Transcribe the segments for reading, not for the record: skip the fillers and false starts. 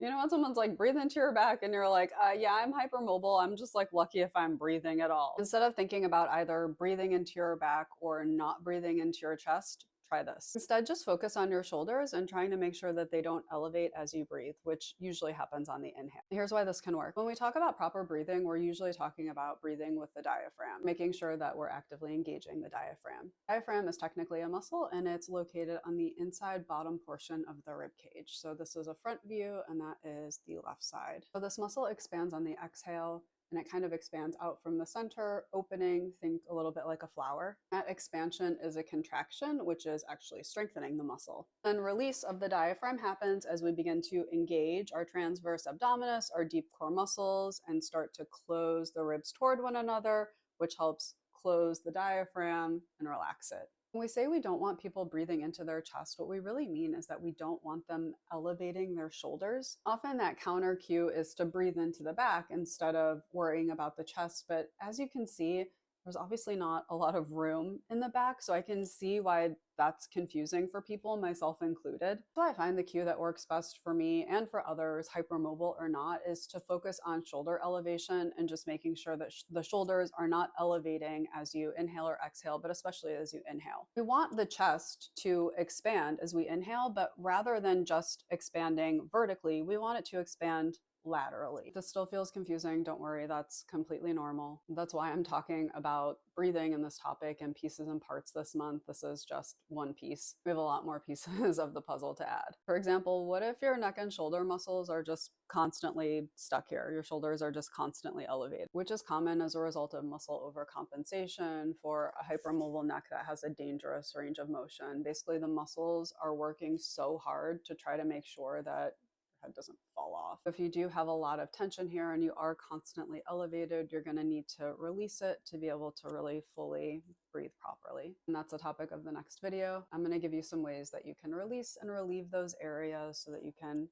You know, when someone's like, breathe into your back, and you're like, yeah, I'm hypermobile. I'm just like lucky if I'm breathing at all. Instead of thinking about either breathing into your back or not breathing into your chest, try this. Instead, just focus on your shoulders and trying to make sure that they don't elevate as you breathe, which usually happens on the inhale. Here's why this can work. When we talk about proper breathing, we're usually talking about breathing with the diaphragm, making sure that we're actively engaging the diaphragm. Diaphragm is technically a muscle and it's located on the inside bottom portion of the rib cage. So this is a front view and that is the left side. So this muscle expands on the exhale and it kind of expands out from the center, opening, think a little bit like a flower. That expansion is a contraction, which is actually strengthening the muscle. Then release of the diaphragm happens as we begin to engage our transverse abdominis, our deep core muscles, and start to close the ribs toward one another, which helps close the diaphragm and relax it. When we say we don't want people breathing into their chest, what we really mean is that we don't want them elevating their shoulders. Often that counter cue is to breathe into the back instead of worrying about the chest. But as you can see, there's obviously not a lot of room in the back, so I can see why that's confusing for people, myself included. So I find the cue that works best for me and for others, hypermobile or not, is to focus on shoulder elevation and just making sure that the shoulders are not elevating as you inhale or exhale, but especially as you inhale. We want the chest to expand as we inhale, but rather than just expanding vertically, we want it to expand laterally. If this still feels confusing, don't worry, that's completely normal. That's why I'm talking about breathing in this topic in pieces and parts this month. This is just one piece. We have a lot more pieces of the puzzle to add. For example, what if your neck and shoulder muscles are just constantly stuck here? Your shoulders are just constantly elevated, which is common as a result of muscle overcompensation for a hypermobile neck that has a dangerous range of motion. Basically, the muscles are working so hard to try to make sure that head doesn't fall off. If you do have a lot of tension here and you are constantly elevated, you're going to need to release it to be able to really fully breathe properly. And that's the topic of the next video. I'm going to give you some ways that you can release and relieve those areas so that you can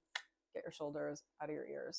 get your shoulders out of your ears.